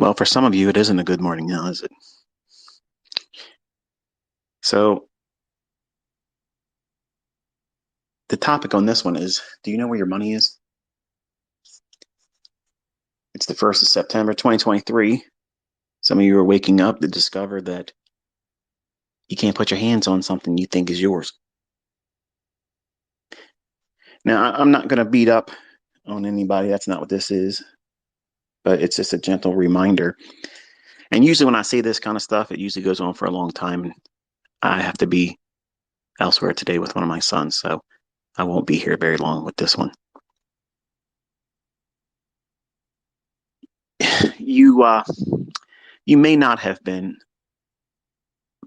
Well, for some of you, it isn't a good morning now, is it? So the topic on this one is, do you know where your money is? It's the 1st of September, 2023. Some of you are waking up to discover that you can't put your hands on something you think is yours. Now, I'm not going to beat up on anybody. That's not what this is. But it's just a gentle reminder. And usually when I say this kind of stuff, it usually goes on for a long time. And I have to be elsewhere today with one of my sons. So I won't be here very long with this one. You you may not have been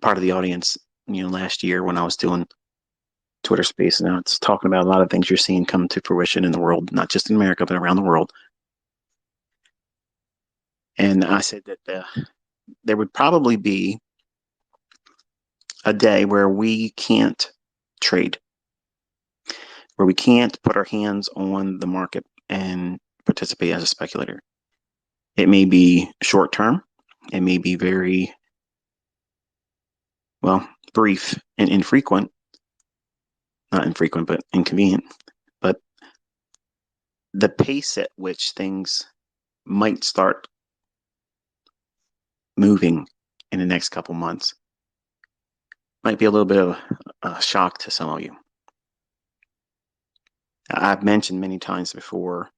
part of the audience, last year when I was doing Twitter Space. Now it's talking about a lot of things you're seeing come to fruition in the world, not just in America, but around the world. And I said that there would probably be a day where we can't trade, where we can't put our hands on the market and participate as a speculator. It may be short term. It may be very, well, brief and infrequent. Not infrequent, but inconvenient. But the pace at which things might start moving in the next couple months might be a little bit of a shock to some of you. I've mentioned many times before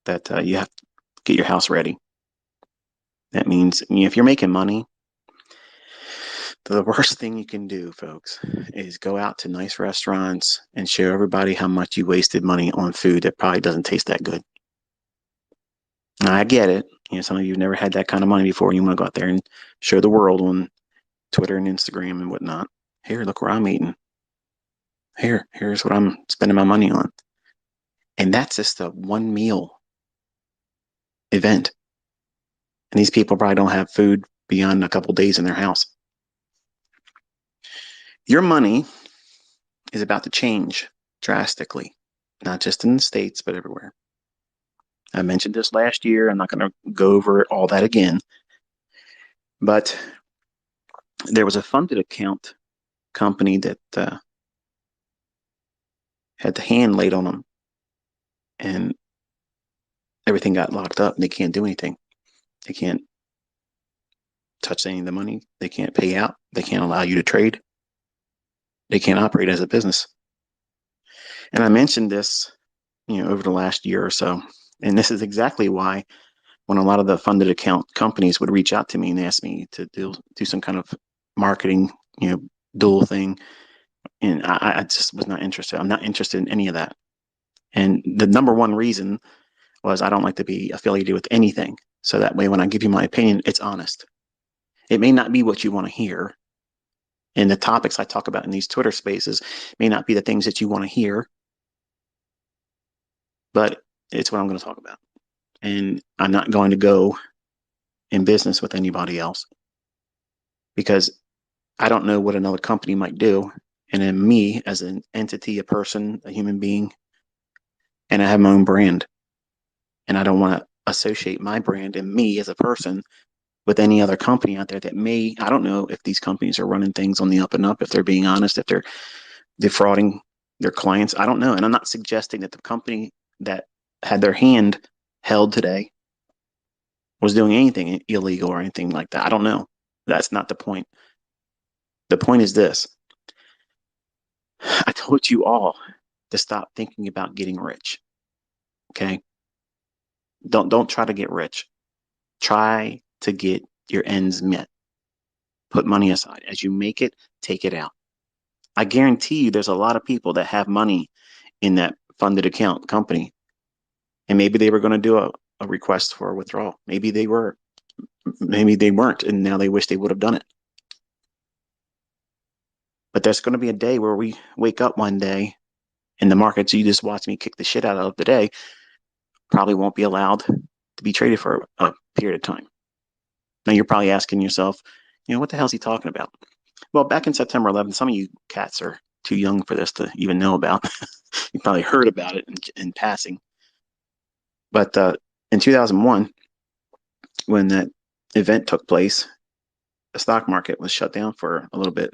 that you have to get your house ready. That means if you're making money, the worst thing you can do, folks, is go out to nice restaurants and show everybody how much you wasted money on food that probably doesn't taste that good. Now, I get it. Some of you have never had that kind of money before. You want to go out there and show the world on Twitter and Instagram and whatnot. Here, look where I'm eating. Here's what I'm spending my money on. And that's just a one meal event. And these people probably don't have food beyond a couple days in their house. Your money is about to change drastically, not just in the States, but everywhere. I mentioned this last year. I'm not going to go over all that again. But there was a funded account company that had the hand laid on them, and everything got locked up, and they can't do anything. They can't touch any of the money. They can't pay out. They can't allow you to trade. They can't operate as a business. And I mentioned this, over the last year or so. And this is exactly why when a lot of the funded account companies would reach out to me and ask me to do some kind of marketing, dual thing, and I just was not interested. I'm not interested in any of that. And the number one reason was I don't like to be affiliated with anything. So that way, when I give you my opinion, it's honest. It may not be what you want to hear. And the topics I talk about in these Twitter spaces may not be the things that you want to hear, but it's what I'm going to talk about. And I'm not going to go in business with anybody else because I don't know what another company might do. And then me as an entity, a person, a human being, and I have my own brand. And I don't want to associate my brand and me as a person with any other company out there that may, I don't know if these companies are running things on the up and up, if they're being honest, if they're defrauding their clients. I don't know. And I'm not suggesting that the company that had their hand held today was doing anything illegal or anything like that. I don't know. That's not the point. The point is this. I told you all to stop thinking about getting rich. Okay? Don't try to get rich. Try to get your ends met. Put money aside. As you make it, take it out. I guarantee you there's a lot of people that have money in that funded account company. And maybe they were going to do a request for a withdrawal. Maybe they were. Maybe they weren't. And now they wish they would have done it. But there's going to be a day where we wake up one day and the markets you just watched me kick the shit out of today probably won't be allowed to be traded for a period of time. Now you're probably asking yourself, what the hell is he talking about? Well, back in September 11th, some of you cats are too young for this to even know about. You probably heard about it in passing. But in 2001, when that event took place, the stock market was shut down for a little bit.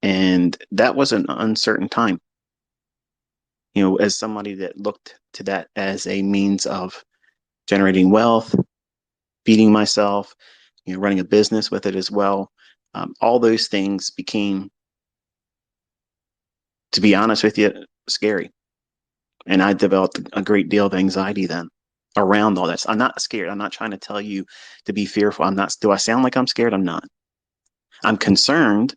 And that was an uncertain time. As somebody that looked to that as a means of generating wealth, feeding myself, running a business with it as well. All those things became, to be honest with you, scary. And I developed a great deal of anxiety then around all this. I'm not scared. I'm not trying to tell you to be fearful. I'm not. Do I sound like I'm scared? I'm not. I'm concerned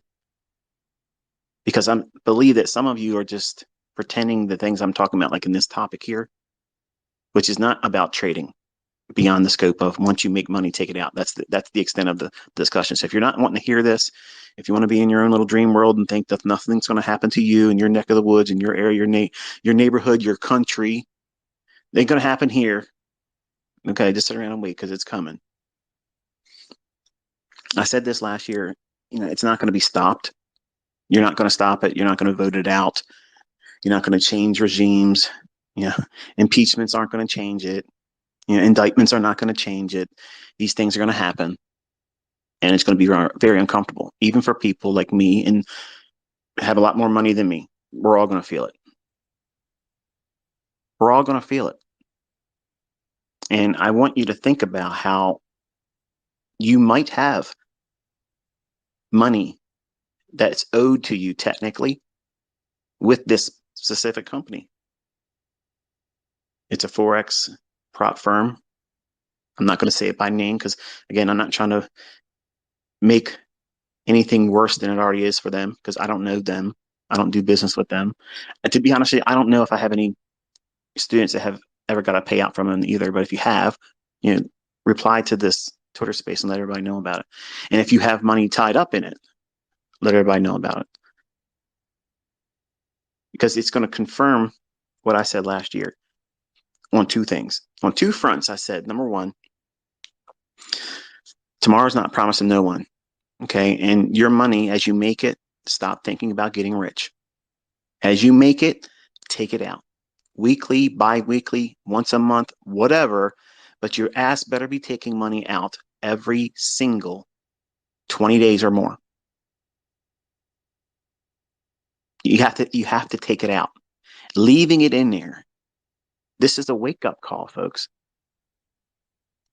because I believe that some of you are just pretending the things I'm talking about, like in this topic here, which is not about trading beyond the scope of once you make money, take it out. That's the extent of the discussion. So if you're not wanting to hear this, if you want to be in your own little dream world and think that nothing's going to happen to you in your neck of the woods, in your area, your neighborhood, your country, it ain't going to happen here. Okay, just sit around and wait because it's coming. I said this last year. It's not going to be stopped. You're not going to stop it. You're not going to vote it out. You're not going to change regimes. Impeachments aren't going to change it. Indictments are not going to change it. These things are going to happen. And it's going to be very uncomfortable, even for people like me and have a lot more money than me. We're all going to feel it. We're all going to feel it. And I want you to think about how you might have money that's owed to you technically with this specific company. It's a Forex prop firm. I'm not going to say it by name because, again, I'm not trying to make anything worse than it already is for them because I don't know them. I don't do business with them. And to be honest, I don't know if I have any students that have ever got a payout from them either. But if you have, reply to this Twitter space and let everybody know about it. And if you have money tied up in it, let everybody know about it. Because it's going to confirm what I said last year on two things. On two fronts, I said, number one, tomorrow's not promised to no one. Okay. And your money, as you make it, stop thinking about getting rich. As you make it, take it out. Weekly, bi-weekly, once a month, whatever. But your ass better be taking money out every single 20 days or more. You have to take it out. Leaving it in there. This is a wake-up call, folks.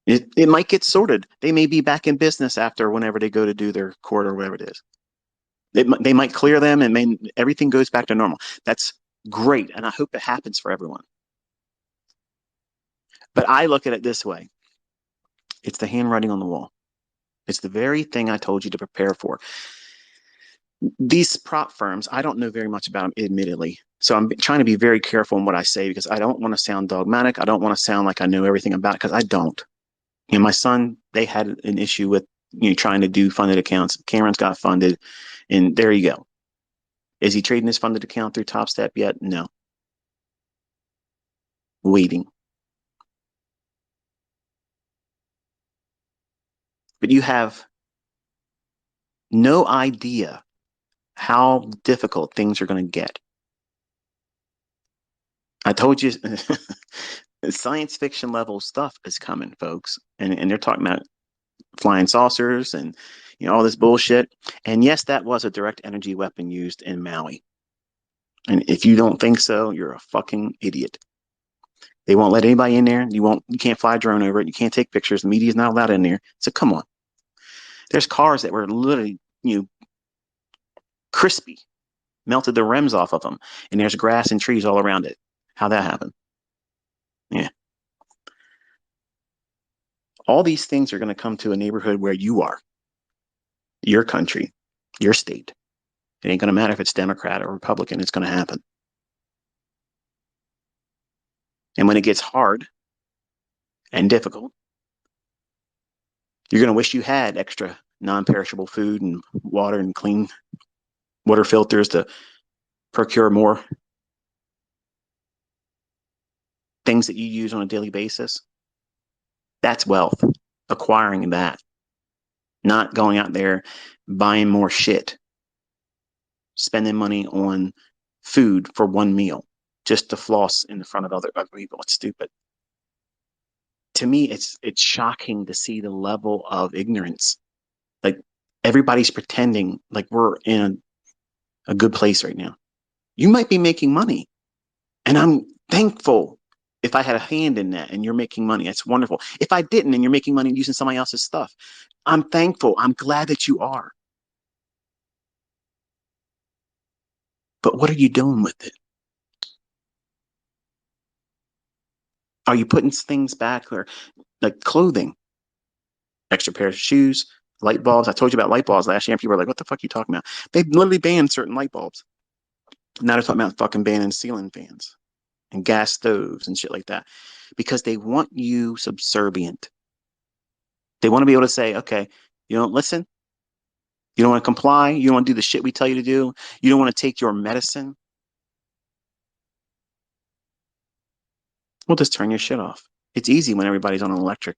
It might get sorted. They may be back in business after whenever they go to do their court or whatever it is. They might clear them and everything goes back to normal. That's great. And I hope it happens for everyone. But I look at it this way. It's the handwriting on the wall. It's the very thing I told you to prepare for. These prop firms, I don't know very much about them, admittedly. So I'm trying to be very careful in what I say because I don't want to sound dogmatic. I don't want to sound like I know everything about it because I don't. My son, they had an issue with trying to do funded accounts. Cameron's got funded, and there you go. Is he trading his funded account through Top Step yet? No. Waiting. But you have no idea how difficult things are going to get. I told you science fiction level stuff is coming, folks. And they're talking about flying saucers and all this bullshit. And yes, that was a direct energy weapon used in Maui. And if you don't think so, you're a fucking idiot. They won't let anybody in there. You can't fly a drone over it. You can't take pictures. The media's not allowed in there. So come on. There's cars that were literally, crispy, melted the rims off of them. And there's grass and trees all around it. How'd that happen? Yeah. All these things are going to come to a neighborhood where you are, your country, your state. It ain't going to matter if it's Democrat or Republican. It's going to happen. And when it gets hard and difficult, you're going to wish you had extra non-perishable food and water and clean water filters to procure more things that you use on a daily basis. That's wealth, acquiring that, not going out there buying more shit, spending money on food for one meal just to floss in the front of other people. It's stupid. to me, it's shocking to see the level of ignorance. Like everybody's pretending like we're in a good place right now. You might be making money, and I'm thankful if I had a hand in that and you're making money. That's wonderful. If I didn't and you're making money using somebody else's stuff, I'm thankful. I'm glad that you are. But what are you doing with it? Are you putting things back or like clothing, extra pair of shoes, light bulbs? I told you about light bulbs last year, and people were like, what the fuck are you talking about? They literally banned certain light bulbs. Now they're talking about fucking banning ceiling fans and gas stoves and shit like that because they want you subservient. They want to be able to say, okay, you don't listen. You don't want to comply. You don't want to do the shit we tell you to do. You don't want to take your medicine. We'll just turn your shit off. It's easy when everybody's on an electric.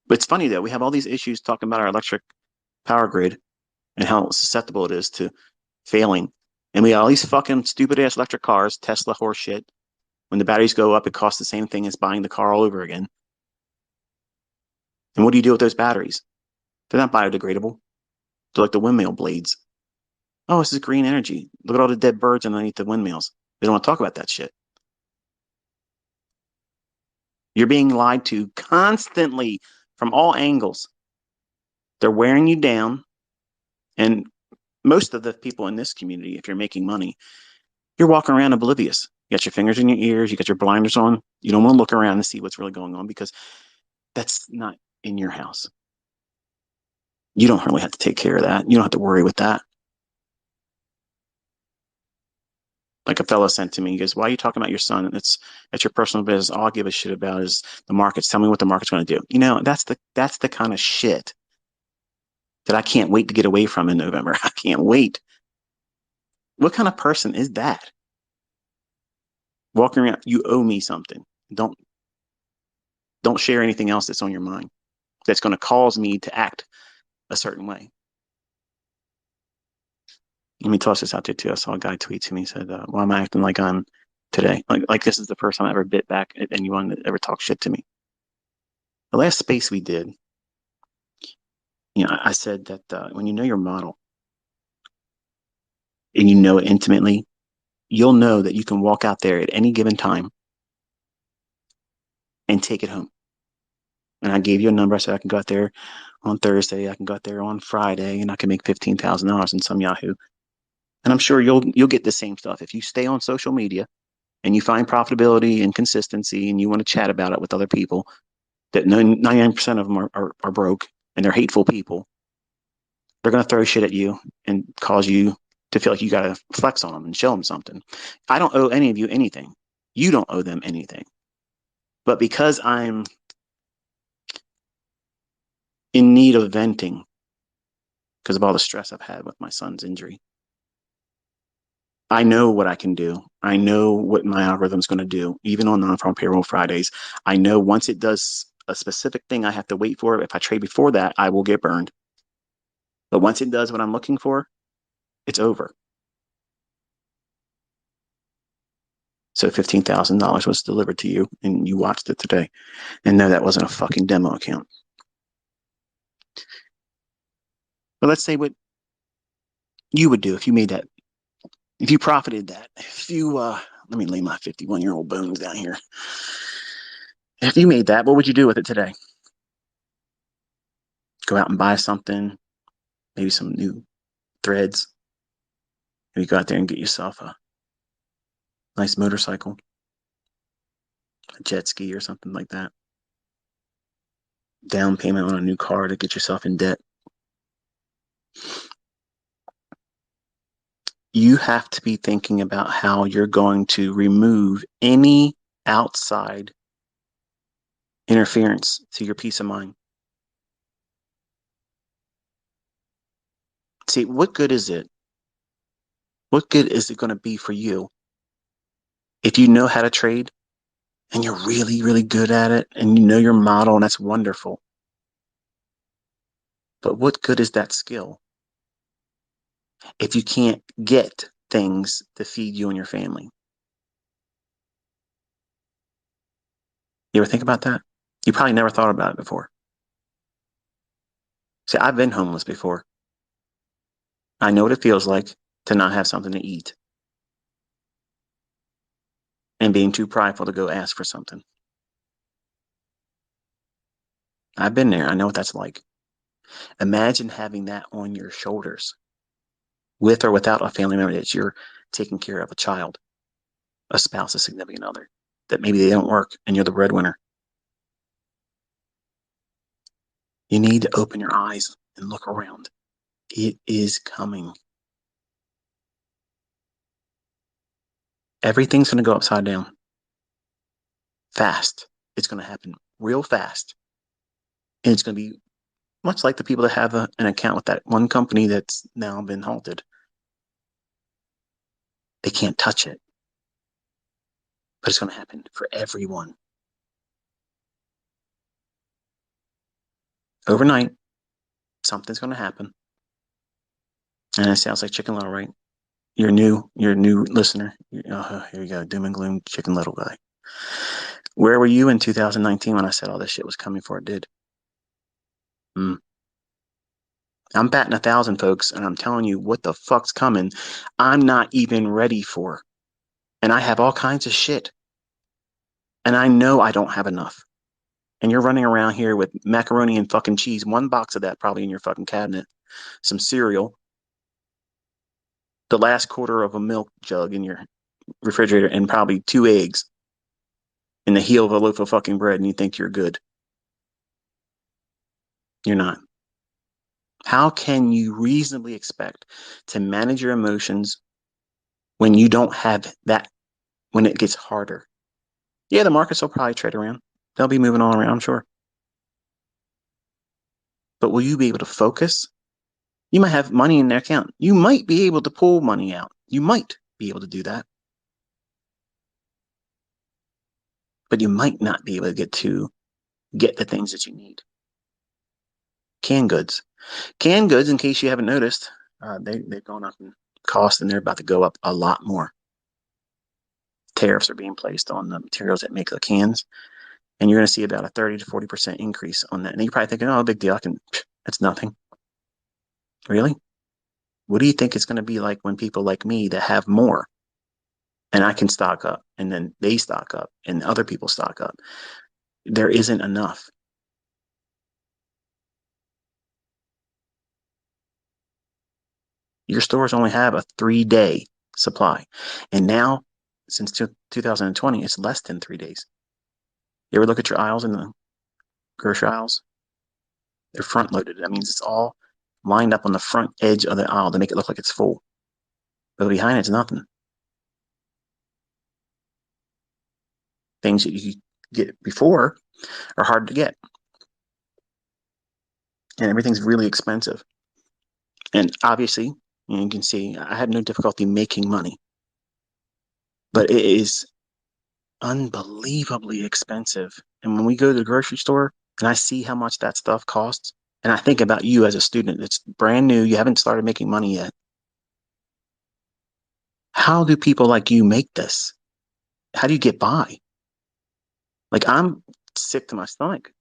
But it's funny though. We have all these issues talking about our electric power grid and how susceptible it is to failing. And we got all these fucking stupid ass electric cars, Tesla horse shit. When the batteries go up, it costs the same thing as buying the car all over again. And what do you do with those batteries? They're not biodegradable. They're like the windmill blades. Oh, this is green energy. Look at all the dead birds underneath the windmills. They don't want to talk about that shit. You're being lied to constantly from all angles. They're wearing you down. And most of the people in this community, if you're making money, you're walking around oblivious. You got your fingers in your ears, you got your blinders on. You don't want to look around and see what's really going on because that's not in your house. You don't really have to take care of that. You don't have to worry with that. Like a fellow sent to me, he goes, "Why are you talking about your son? It's your personal business. All I give a shit about is the markets. Tell me what the market's going to do." You know, that's the kind of shit that I can't wait to get away from in November. I can't wait. What kind of person is that? Walking around, you owe me something. Don't don't share anything else that's on your mind that's going to cause me to act a certain way. Let me toss this out there too. I saw a guy tweet to me, said, "Why am I acting like I'm today? Like this is the first time I ever bit back at anyone that ever talked shit to me." The last space we did, I said that when you know your model and you know it intimately, you'll know that you can walk out there at any given time and take it home. And I gave you a number. I said I can go out there on Thursday, I can go out there on Friday, and I can make $15,000 in some Yahoo. And I'm sure you'll get the same stuff if you stay on social media and you find profitability and consistency and you want to chat about it with other people that 99% of them are broke and they're hateful people. They're going to throw shit at you and cause you to feel like you got to flex on them and show them something. I don't owe any of you anything. You don't owe them anything. But because I'm in need of venting because of all the stress I've had with my son's injury, I know what I can do. I know what my algorithm's going to do, even on non-farm payroll Fridays. I know once it does a specific thing I have to wait for. If I trade before that, I will get burned. But once it does what I'm looking for, it's over. So $15,000 was delivered to you and you watched it today. And no, that wasn't a fucking demo account. But let's say what you would do if you made that, if you profited that, if you, let me lay my 51-year-old bones down here. If you made that, what would you do with it today? Go out and buy something, maybe some new threads. Maybe go out there and get yourself a nice motorcycle, a jet ski or something like that. Down payment on a new car to get yourself in debt. You have to be thinking about how you're going to remove any outside interference to your peace of mind. See, what good is it? What good is it going to be for you if you know how to trade and you're really, really good at it and you know your model and that's wonderful? But what good is that skill if you can't get things to feed you and your family? You ever think about that? You probably never thought about it before. See, I've been homeless before. I know what it feels like to not have something to eat and being too prideful to go ask for something. I've been there. I know what that's like. Imagine having that on your shoulders with or without a family member that you're taking care of, a child, a spouse, a significant other, that maybe they don't work and you're the breadwinner. You need to open your eyes and look around. It is coming. Everything's going to go upside down fast. It's going to happen real fast. And it's going to be much like the people that have an account with that one company that's now been halted. They can't touch it, but it's going to happen for everyone. Overnight, something's going to happen. And it sounds like Chicken Little, right? You're a new listener. Oh, here you go. Doom and gloom, Chicken Little guy. Where were you in 2019 when I said all this shit was coming for it did? Mm. I'm batting 1,000, folks, and I'm telling you what the fuck's coming. I'm not even ready for. And I have all kinds of shit. And I know I don't have enough. And you're running around here with macaroni and fucking cheese, one box of that probably in your fucking cabinet, some cereal, the last quarter of a milk jug in your refrigerator, and probably 2 eggs in the heel of a loaf of fucking bread, and you think you're good. You're not. How can you reasonably expect to manage your emotions when you don't have that, when it gets harder? Yeah, the markets will probably trade around. They'll be moving all around, I'm sure. But will you be able to focus? You might have money in their account. You might be able to pull money out. You might be able to do that. But you might not be able to get the things that you need. Canned goods. Canned goods, in case you haven't noticed, they've gone up in cost and they're about to go up a lot more. Tariffs are being placed on the materials that make the cans, and you're going to see about a 30 to 40% increase on that. And you're probably thinking, oh, big deal. That's nothing. Really? What do you think it's going to be like when people like me that have more and I can stock up and then they stock up and other people stock up? There isn't enough. Your stores only have a 3-day supply. And now, since 2020, it's less than 3 days. You ever look at your aisles in the grocery aisles? They're front loaded. That means it's all lined up on the front edge of the aisle to make it look like it's full. But behind it's nothing. Things that you get before are hard to get. And everything's really expensive. And obviously, you can see I had no difficulty making money, but it is unbelievably expensive. And when we go to the grocery store and I see how much that stuff costs, and I think about you as a student, it's brand new, you haven't started making money yet. How do people like you make this? How do you get by? Like, I'm sick to my stomach,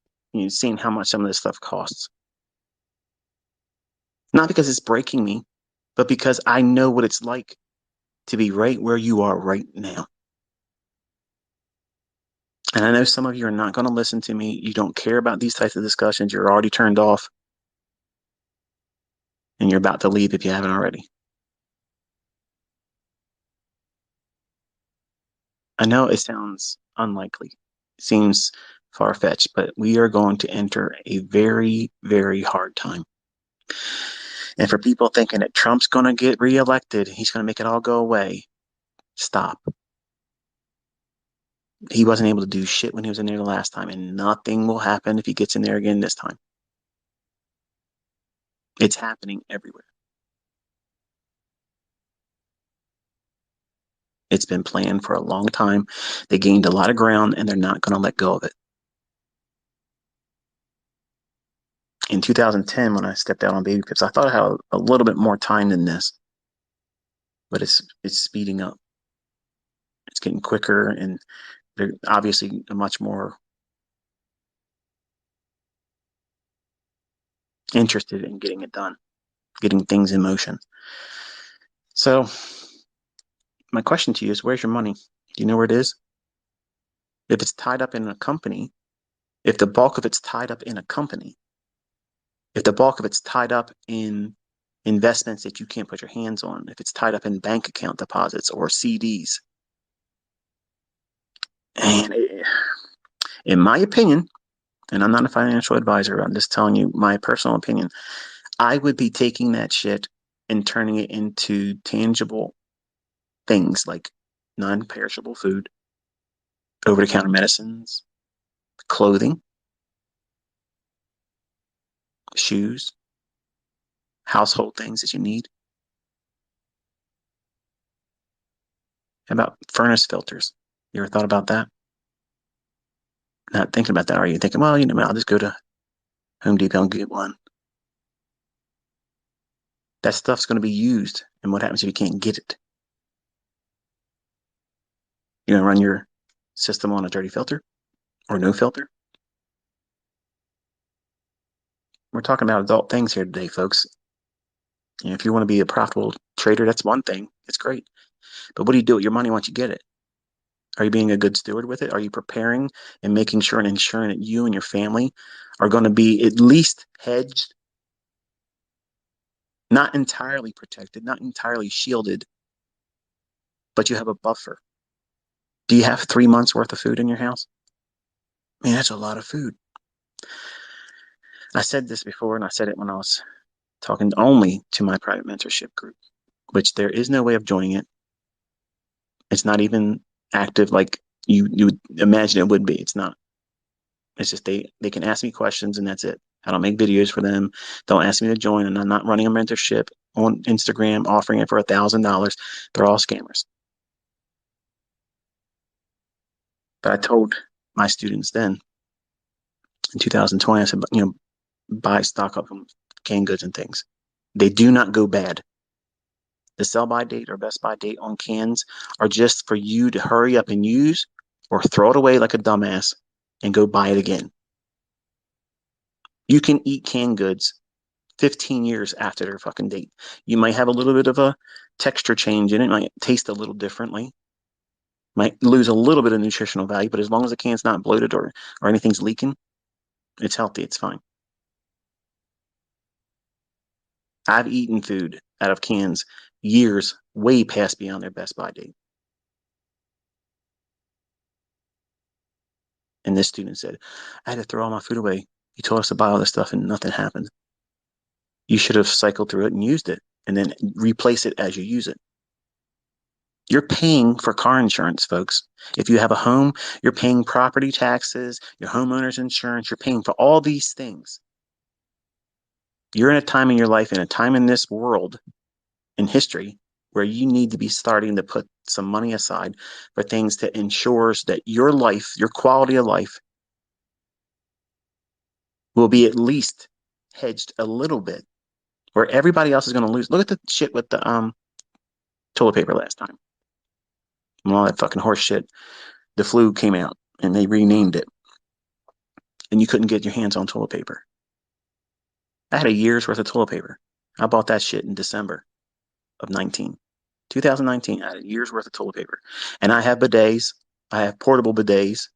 seeing how much some of this stuff costs. Not because it's breaking me, but because I know what it's like to be right where you are right now. And I know some of you are not going to listen to me. You don't care about these types of discussions. You're already turned off and you're about to leave if you haven't already. I know it sounds unlikely, it seems far fetched, but we are going to enter a very, very hard time. And for people thinking that Trump's going to get reelected, he's going to make it all go away, stop. He wasn't able to do shit when he was in there the last time, and nothing will happen if he gets in there again this time. It's happening everywhere. It's been planned for a long time. They gained a lot of ground, and they're not going to let go of it. In 2010, when I stepped out on baby pips, I thought I had a little bit more time than this, but it's speeding up. It's getting quicker, and they're obviously much more interested in getting it done, getting things in motion. So my question to you is, where's your money? Do you know where it is? If it's tied up in a company, if the bulk of it's tied up in a company, if the bulk of it's tied up in investments that you can't put your hands on, if it's tied up in bank account deposits or CDs, and in my opinion, and I'm not a financial advisor, I'm just telling you my personal opinion, I would be taking that shit and turning it into tangible things like non-perishable food, over-the-counter medicines, clothing, shoes, household things that you need. How about furnace filters? You ever thought about that? Not thinking about that, are you? Thinking, well, I'll just go to Home Depot and get one. That stuff's going to be used. And what happens if you can't get it? You're going to run your system on a dirty filter or no filter? We're talking about adult things here today, folks. If you want to be a profitable trader, that's one thing. It's great. But what do you do with your money once you get it? Are you being a good steward with it? Are you preparing and making sure and ensuring that you and your family are going to be at least hedged, not entirely protected, not entirely shielded, but you have a buffer? Do you have 3 months worth of food in your house? Man, that's a lot of food. I said this before, and I said it when I was talking only to my private mentorship group, which there is no way of joining it. It's not even active like you would imagine it would be. It's not. It's just they can ask me questions and that's it. I don't make videos for them. Don't ask me to join, and I'm not running a mentorship on Instagram offering it for $1,000. They're all scammers. But I told my students then in 2020, I said, buy stock up on canned goods and things. They do not go bad. The sell by date or best by date on cans are just for you to hurry up and use or throw it away like a dumbass and go buy it again. You can eat canned goods 15 years after their fucking date. You might have a little bit of a texture change in it, might taste a little differently, might lose a little bit of nutritional value, but as long as the can's not bloated or anything's leaking, it's healthy, it's fine. I've eaten food out of cans years way past beyond their best by date. And this student said, I had to throw all my food away. You told us to buy all this stuff and nothing happened. You should have cycled through it and used it and then replace it as you use it. You're paying for car insurance, folks. If you have a home, you're paying property taxes, your homeowner's insurance, you're paying for all these things. You're in a time in your life, in a time in this world, in history, where you need to be starting to put some money aside for things that ensures that your life, your quality of life, will be at least hedged a little bit, where everybody else is going to lose. Look at the shit with the toilet paper last time. And all that fucking horse shit. The flu came out and they renamed it, and you couldn't get your hands on toilet paper. I had a year's worth of toilet paper. I bought that shit in December of 2019. I had a year's worth of toilet paper. And I have bidets. I have portable bidets.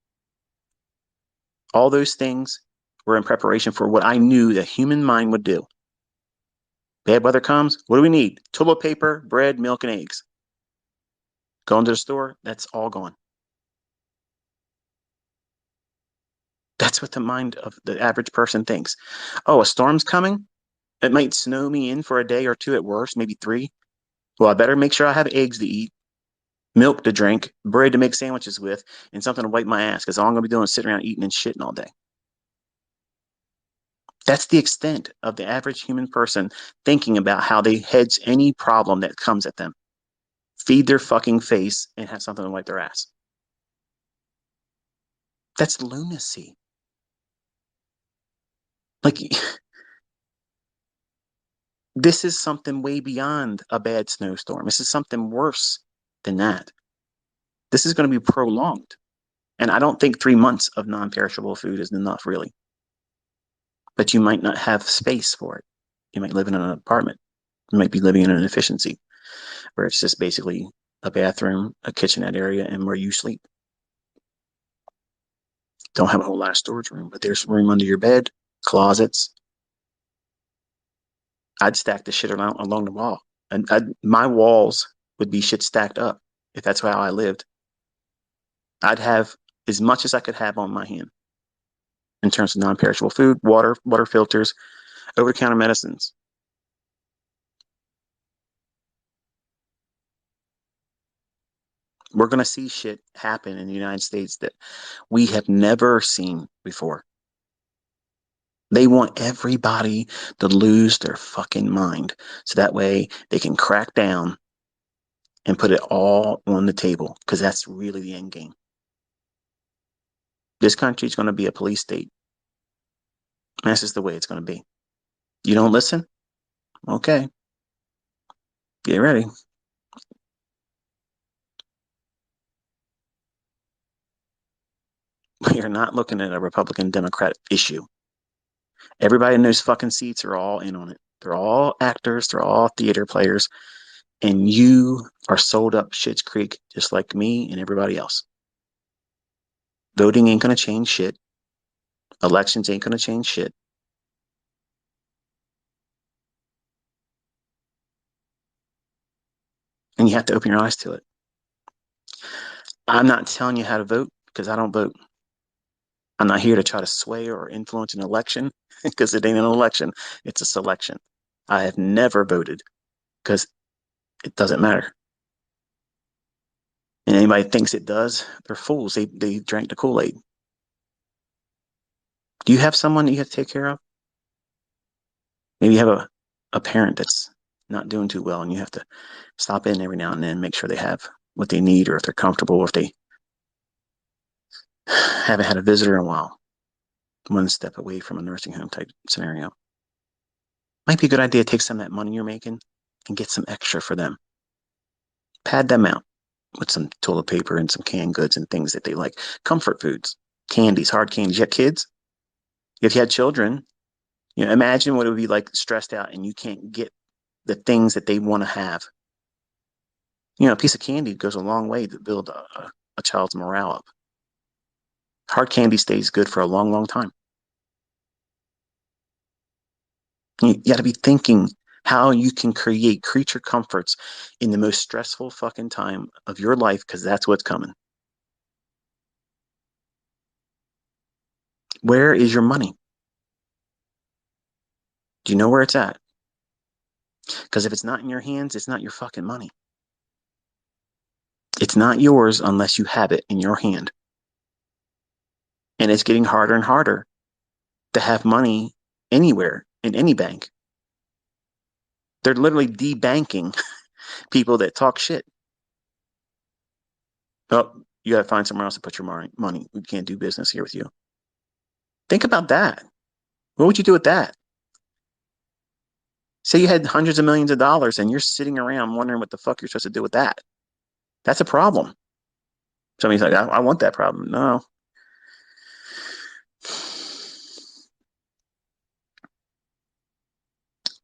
All those things were in preparation for what I knew the human mind would do. Bad weather comes, what do we need? Toilet paper, bread, milk, and eggs. Going to the store, that's all gone. That's what the mind of the average person thinks. Oh, a storm's coming? It might snow me in for a day or two at worst, maybe 3. Well, I better make sure I have eggs to eat, milk to drink, bread to make sandwiches with, and something to wipe my ass, because all I'm going to be doing is sitting around eating and shitting all day. That's the extent of the average human person thinking about how they hedge any problem that comes at them. Feed their fucking face and have something to wipe their ass. That's lunacy. Like, this is something way beyond a bad snowstorm. This is something worse than that. This is going to be prolonged. And I don't think 3 months of non perishable food is enough, really. but you might not have space for it. You might live in an apartment. You might be living in an efficiency where it's just basically a bathroom, a kitchenette area, and where you sleep. Don't have a whole lot of storage room, but there's room under your bed, closets. I'd stack the shit along the wall. And my walls would be shit stacked up if that's how I lived. I'd have as much as I could have on my hand in terms of non-perishable food, water filters, over-the-counter medicines. We're going to see shit happen in the United States that we have never seen before. They want everybody to lose their fucking mind so that way they can crack down and put it all on the table because that's really the end game. This country is going to be a police state. That's just the way it's going to be. You don't listen? Okay. Get ready. We are not looking at a Republican Democrat issue. Everybody in those fucking seats are all in on it. They're all actors, they're all theater players, and you are sold up shit's creek just like me and everybody else. Voting ain't going to change shit. Elections ain't going to change shit. And you have to open your eyes to it. I'm not telling you how to vote because I don't vote. I'm not here to try to sway or influence an election because it ain't an election. It's a selection. I have never voted because it doesn't matter. And anybody thinks it does, they're fools. They drank the Kool-Aid. Do you have someone that you have to take care of? Maybe you have a parent that's not doing too well and you have to stop in every now and then, make sure they have what they need or if they're comfortable or if they haven't had a visitor in a while. One step away from a nursing home type scenario. Might be a good idea to take some of that money you're making and get some extra for them. Pad them out with some toilet paper and some canned goods and things that they like. Comfort foods, candies, hard candies. You have kids? If you had children, you know, imagine what it would be like stressed out and you can't get the things that they want to have. You know, a piece of candy goes a long way to build a child's morale up. Hard candy stays good for a long, long time. You got to be thinking how you can create creature comforts in the most stressful fucking time of your life because that's what's coming. Where is your money? Do you know where it's at? Because if it's not in your hands, it's not your fucking money. It's not yours unless you have it in your hand. And it's getting harder and harder to have money anywhere in any bank. They're literally debanking people that talk shit. Oh, you got to find somewhere else to put your money. We can't do business here with you. Think about that. What would you do with that? Say you had hundreds of millions of dollars and you're sitting around wondering what the fuck you're supposed to do with that. That's a problem. Somebody's like, I want that problem. No.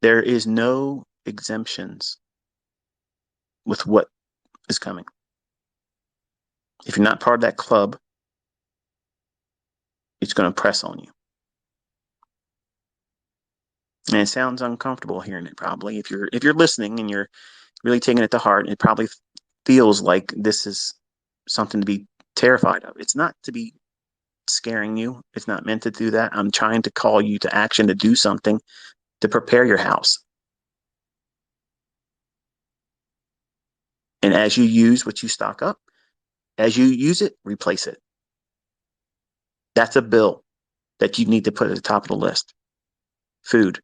There is no exemptions with what is coming. If you're not part of that club, it's going to press on you. And it sounds uncomfortable hearing it probably. If you're listening and you're really taking it to heart, it probably feels like this is something to be terrified of. It's not to be scaring you. It's not meant to do that. I'm trying to call you to action to do something to prepare your house. And as you use what you stock up, as you use it, replace it. That's a bill that you need to put at the top of the list. Food,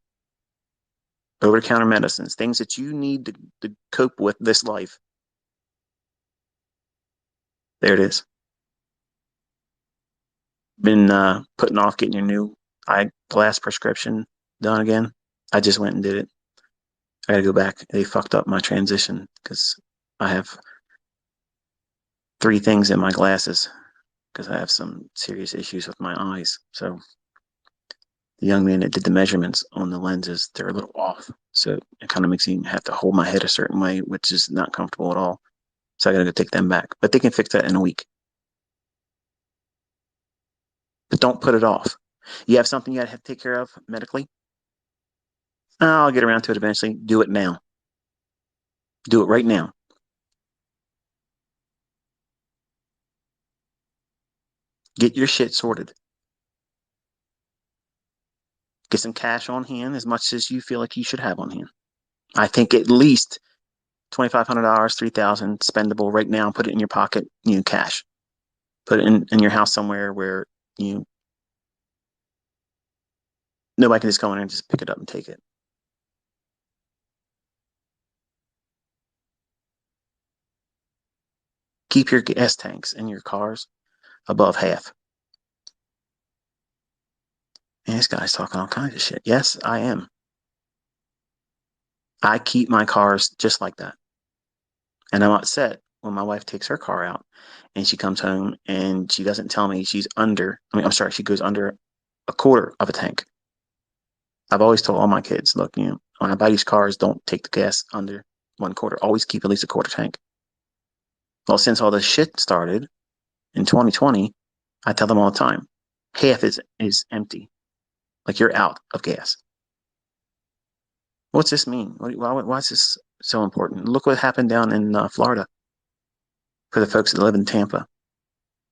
over-the-counter medicines, things that you need to cope with this life. There it is. Been putting off getting your new eyeglass prescription done again. I just went and did it. I got to go back. They fucked up my transition because I have three things in my glasses because I have some serious issues with my eyes. So the young man that did the measurements on the lenses, they're a little off. So it kind of makes me have to hold my head a certain way, which is not comfortable at all. So I got to go take them back. But they can fix that in a week. But don't put it off. You have something you got to take care of medically? Oh, I'll get around to it eventually. Do it now. Do it right now. Get your shit sorted. Get some cash on hand as much as you feel like you should have on hand. I think at least $2,500, 3,000 spendable right now. Put it in your pocket, cash. Put it in your house somewhere where you nobody can just go in and just pick it up and take it. Keep your gas tanks in your cars above half. And this guy's talking all kinds of shit. Yes, I am. I keep my cars just like that. And I'm upset when my wife takes her car out and she comes home and she doesn't tell me she's under, I'm sorry, she goes under a quarter of a tank. I've always told all my kids, look, when I buy these cars, don't take the gas under one quarter. Always keep at least a quarter tank. Well, since all this shit started in 2020, I tell them all the time, half is empty. Like you're out of gas. What's this mean? Why is this so important? Look what happened down in Florida for the folks that live in Tampa.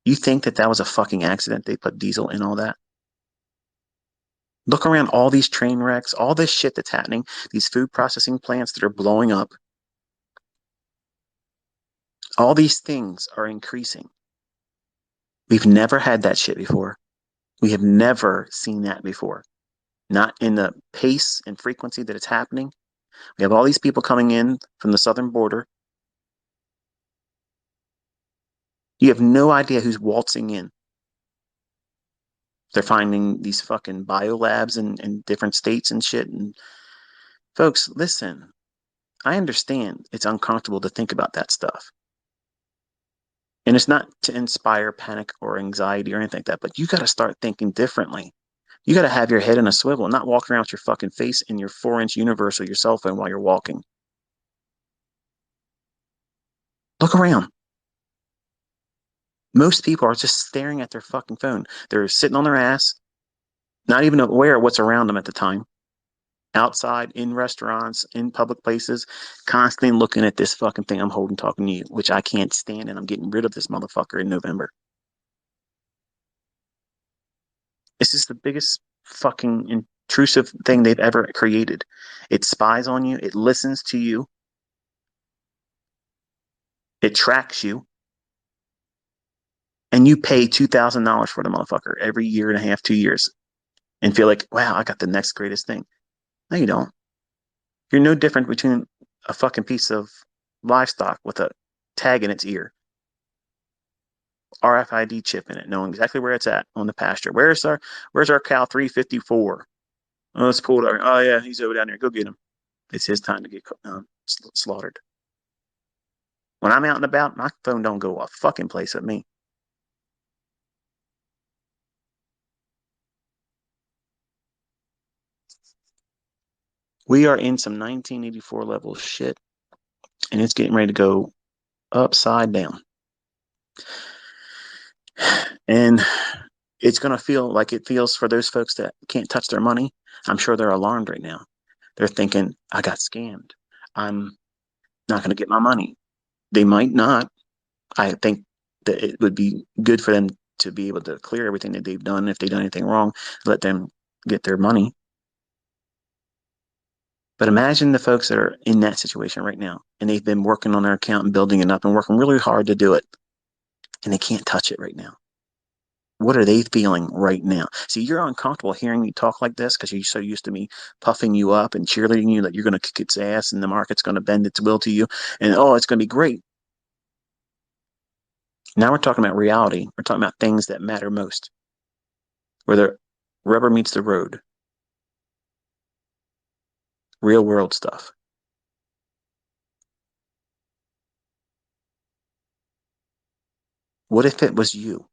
You think that was a fucking accident? They put diesel in all that? Look around all these train wrecks, all this shit that's happening, these food processing plants that are blowing up. All these things are increasing. We've never had that shit before. We have never seen that before. Not in the pace and frequency that it's happening. We have all these people coming in from the southern border. You have no idea who's waltzing in. They're finding these fucking biolabs in different states and shit. And folks, listen, I understand it's uncomfortable to think about that stuff. And it's not to inspire panic or anxiety or anything like that, but you got to start thinking differently. You got to have your head in a swivel, not walk around with your fucking face in your 4-inch universe or your cell phone while you're walking. Look around. Most people are just staring at their fucking phone. They're sitting on their ass, not even aware of what's around them at the time. Outside, in restaurants, in public places, constantly looking at this fucking thing I'm holding talking to you, which I can't stand, and I'm getting rid of this motherfucker in November. This is the biggest fucking intrusive thing they've ever created. It spies on you, it listens to you, it tracks you, and you pay $2,000 for the motherfucker every year and a half, 2 years, and feel like, wow, I got the next greatest thing. No, you don't. You're no different between a fucking piece of livestock with a tag in its ear, RFID chip in it, knowing exactly where it's at on the pasture. Where's our cow 354? Oh, it's pulled over. Oh yeah, he's over down there. Go get him. It's his time to get slaughtered. When I'm out and about, my phone don't go a fucking place at me. We are in some 1984 level shit, and it's getting ready to go upside down. And it's going to feel like it feels for those folks that can't touch their money. I'm sure they're alarmed right now. They're thinking, I got scammed. I'm not going to get my money. They might not. I think that it would be good for them to be able to clear everything that they've done. If they've done anything wrong, let them get their money. But imagine the folks that are in that situation right now, and they've been working on their account and building it up and working really hard to do it, and they can't touch it right now. What are they feeling right now? See, you're uncomfortable hearing me talk like this because you're so used to me puffing you up and cheerleading you that you're going to kick its ass and the market's going to bend its will to you, and oh, it's going to be great. Now we're talking about reality. We're talking about things that matter most, where the rubber meets the road, real world stuff. What if it was you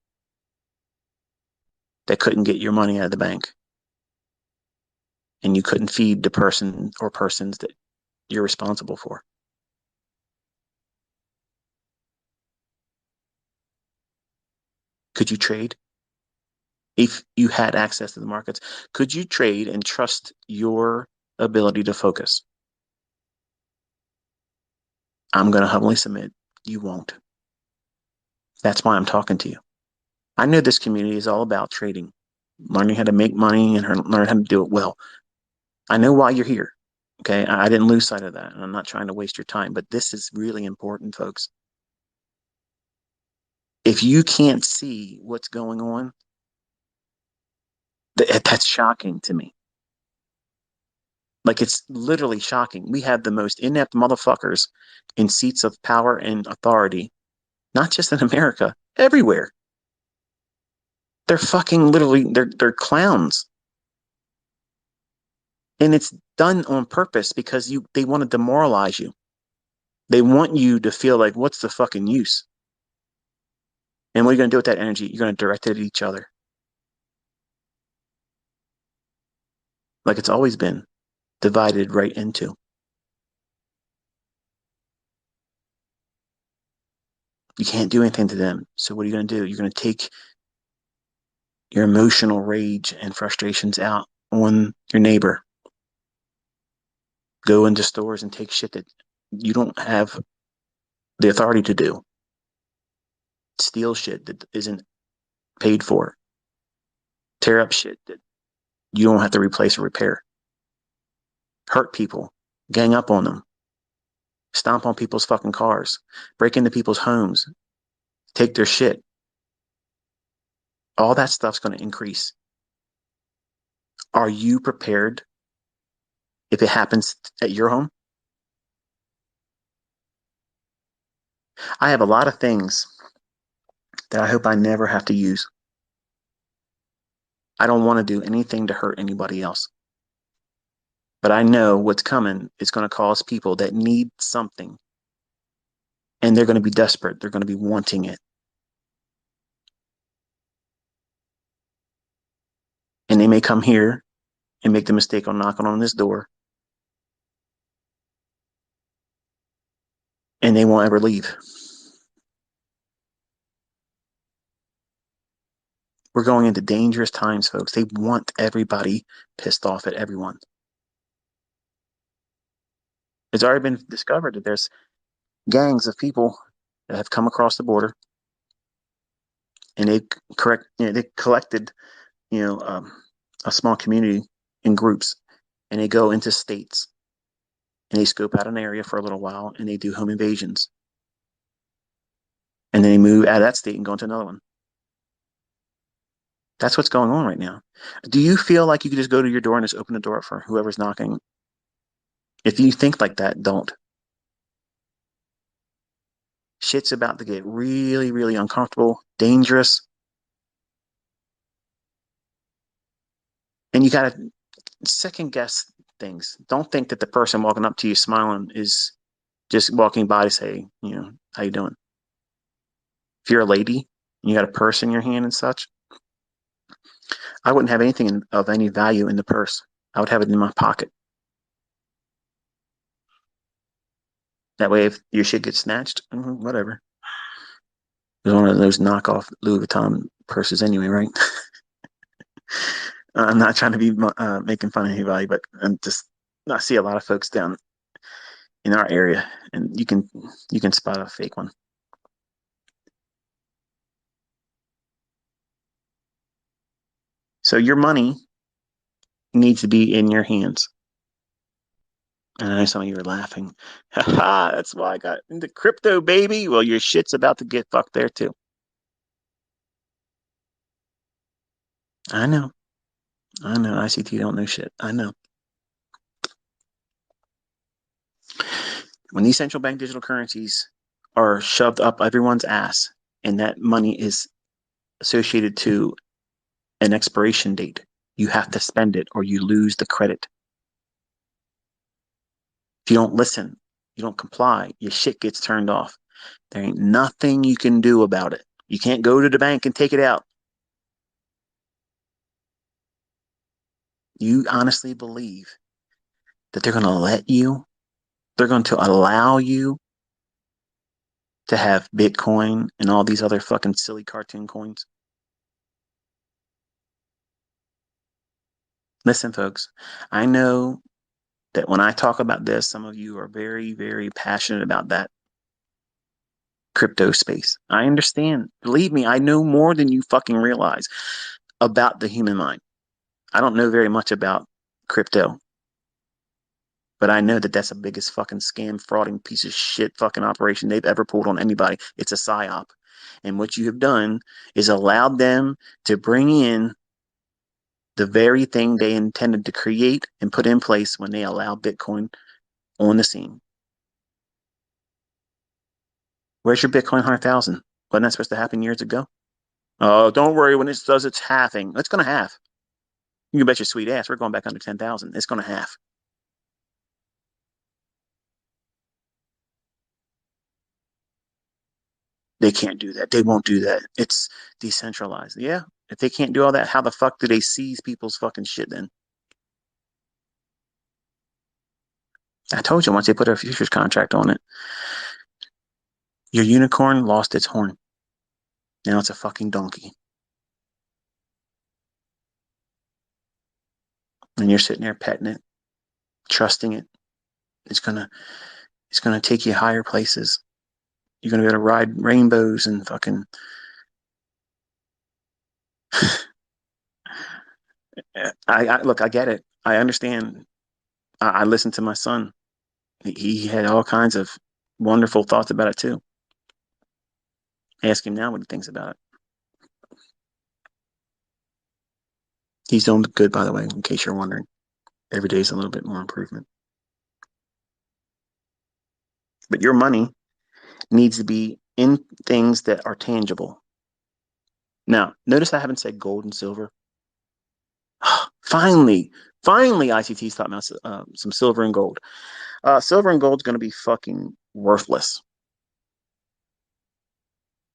that couldn't get your money out of the bank? and you couldn't feed the person or persons that you're responsible for? Could you trade? If you had access to the markets, could you trade and trust your ability to focus? I'm going to humbly submit you won't. That's why I'm talking to you. I know this community is all about trading, learning how to make money and learn how to do it well. I know why you're here. Okay. I didn't lose sight of that. And I'm not trying to waste your time, but this is really important, folks. If you can't see what's going on, that's shocking to me. Like, it's literally shocking. We have the most inept motherfuckers in seats of power and authority, not just in America, everywhere. They're fucking literally, they're clowns. And it's done on purpose because they want to demoralize you. They want you to feel like, what's the fucking use? And what are you going to do with that energy? You're going to direct it at each other. Like it's always been divided right into. You can't do anything to them. So what are you going to do? You're going to take your emotional rage and frustrations out on your neighbor. Go into stores and take shit that you don't have the authority to do. Steal shit that isn't paid for. Tear up shit that you don't have to replace or repair. Hurt people. Gang up on them. Stomp on people's fucking cars. Break into people's homes. Take their shit. All that stuff's going to increase. Are you prepared if it happens at your home? I have a lot of things that I hope I never have to use. I don't want to do anything to hurt anybody else. But I know what's coming is going to cause people that need something, and they're going to be desperate. They're going to be wanting it. And they may come here and make the mistake of knocking on this door, and they won't ever leave. We're going into dangerous times, folks. They want everybody pissed off at everyone. It's already been discovered that there's gangs of people that have come across the border, and they collected, you know, um, a small community in groups, and they go into states and they scope out an area for a little while and they do home invasions, and then they move out of that state and go into another one. That's what's going on right now. Do you feel like you could just go to your door and just open the door for whoever's knocking? If you think like that, don't. Shit's about to get really, really uncomfortable, dangerous, and you got to second guess things. Don't think that the person walking up to you smiling is just walking by to say, how you doing? If you're a lady and you got a purse in your hand and such, I wouldn't have anything of any value in the purse. I would have it in my pocket. That way, if your shit gets snatched, whatever. It's one of those knockoff Louis Vuitton purses anyway, right? I'm not trying to be making fun of anybody, but I see a lot of folks down in our area, and you can spot a fake one. So your money needs to be in your hands. And I know some of you are laughing. Ha, that's why I got into crypto, baby. Well, your shit's about to get fucked there too. I know. I know. ICT don't know shit. I know. When these central bank digital currencies are shoved up everyone's ass, and that money is associated to an expiration date, you have to spend it or you lose the credit. If you don't listen, you don't comply, your shit gets turned off. There ain't nothing you can do about it. You can't go to the bank and take it out. You honestly believe that they're going to allow you to have Bitcoin and all these other fucking silly cartoon coins? Listen, folks, I know that when I talk about this, some of you are very, very passionate about that crypto space. I understand. Believe me, I know more than you fucking realize about the human mind. I don't know very much about crypto, but I know that that's the biggest fucking scam, frauding piece of shit fucking operation they've ever pulled on anybody. It's a psyop. And what you have done is allowed them to bring in the very thing they intended to create and put in place when they allowed Bitcoin on the scene. Where's your Bitcoin 100,000? Wasn't that supposed to happen years ago? Oh, don't worry. When it does its halving, it's going to halve. You can bet your sweet ass we're going back under 10,000. It's going to halve. They can't do that. They won't do that. It's decentralized. Yeah. If they can't do all that, how the fuck do they seize people's fucking shit then? I told you once they put a futures contract on it, your unicorn lost its horn. Now it's a fucking donkey. And you're sitting there petting it, trusting it. It's gonna it's gonna take you higher places. You're gonna be able to ride rainbows and fucking I look, I get it. I understand. I listened to my son. He had all kinds of wonderful thoughts about it too. Ask him now what he thinks about it. He's doing good, by the way, in case you're wondering. Every day is a little bit more improvement. But your money needs to be in things that are tangible. Now, notice I haven't said gold and silver. finally, finally, ICT's talking about some silver and gold. Silver and gold's going to be fucking worthless.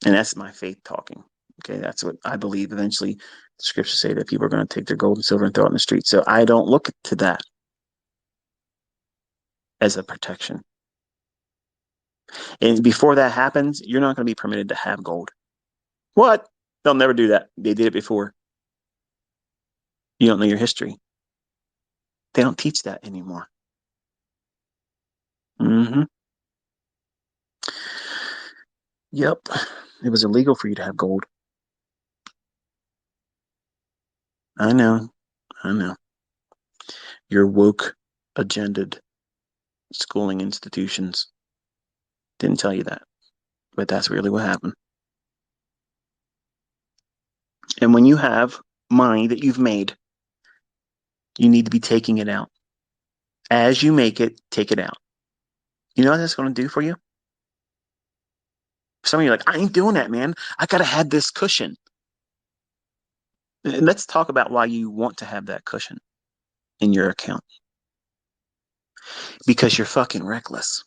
And that's my faith talking. Okay, that's what I believe. Eventually, the scriptures say that people are going to take their gold and silver and throw it in the street. So I don't look to that as a protection. And before that happens, you're not going to be permitted to have gold. What? They'll never do that. They did it before. You don't know your history. They don't teach that anymore. Mm-hmm. Yep. It was illegal for you to have gold. I know. I know. Your woke, agendaed schooling institutions didn't tell you that, but that's really what happened. And when you have money that you've made, you need to be taking it out. As you make it, take it out. You know what that's going to do for you? Some of you are like, I ain't doing that, man. I got to have this cushion. And let's talk about why you want to have that cushion in your account. Because you're fucking reckless.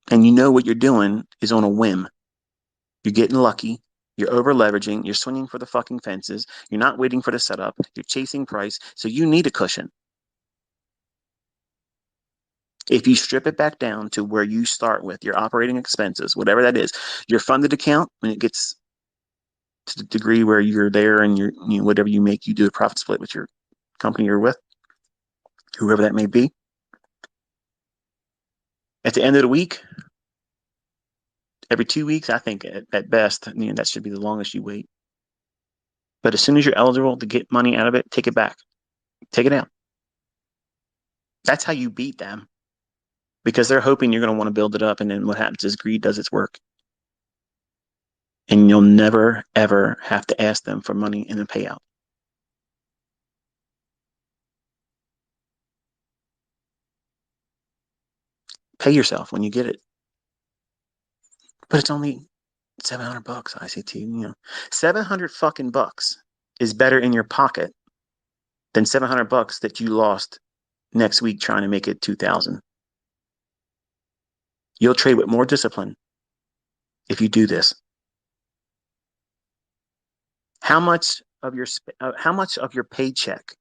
And you know what you're doing is on a whim. You're getting lucky. You're over leveraging. You're swinging for the fucking fences. You're not waiting for the setup. You're chasing price. So you need a cushion. If you strip it back down to where you start with your operating expenses, whatever that is, your funded account, when it gets to the degree where you're there and whatever you make, you do a profit split with your company you're with, whoever that may be. At the end of the week, every 2 weeks, I think at best, that should be the longest you wait. But as soon as you're eligible to get money out of it, take it back. Take it out. That's how you beat them because they're hoping you're going to want to build it up. And then what happens is greed does its work. And you'll never, ever have to ask them for money in a payout. Pay yourself when you get it. But it's only $700, ICT. 700 fucking bucks is better in your pocket than $700 that you lost next week trying to make it 2,000. You'll trade with more discipline if you do this. How much of your paycheck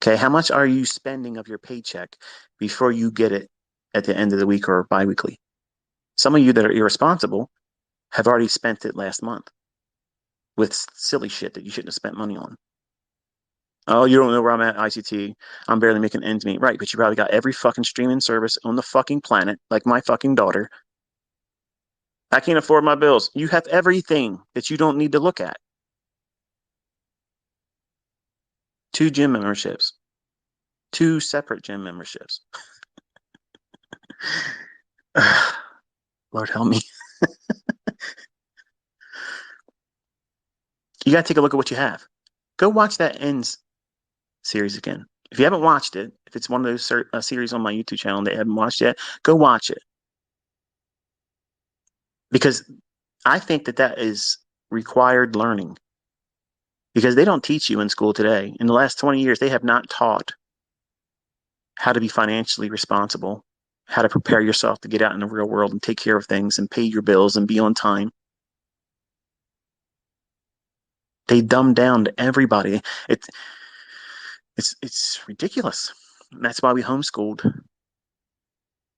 Okay, how much are you spending of your paycheck before you get it at the end of the week or biweekly? Some of you that are irresponsible have already spent it last month with silly shit that you shouldn't have spent money on. Oh, you don't know where I'm at, ICT. I'm barely making ends meet. Right, but you probably got every fucking streaming service on the fucking planet, like my fucking daughter. I can't afford my bills. You have everything that you don't need to look at. 2 gym memberships, 2 separate gym memberships. Lord help me. You got to take a look at what you have. Go watch that Ends series again. If you haven't watched it, if it's one of those series on my YouTube channel that you haven't watched yet, go watch it. Because I think that that is required learning. Because they don't teach you in school today. In the last 20 years, they have not taught how to be financially responsible, how to prepare yourself to get out in the real world and take care of things and pay your bills and be on time. They dumb down to everybody. It's ridiculous. And that's why we homeschooled.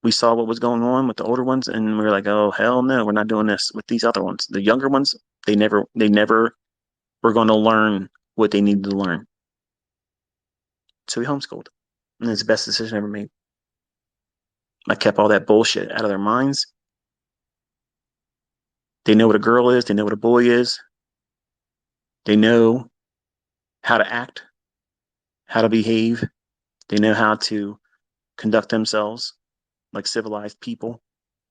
We saw what was going on with the older ones, and we were like, "Oh hell no, we're not doing this with these other ones." The younger ones, they never were going to learn what they needed to learn. So we homeschooled, and it's the best decision ever made. I kept all that bullshit out of their minds. They know what a girl is. They know what a boy is. They know how to act, how to behave. They know how to conduct themselves like civilized people,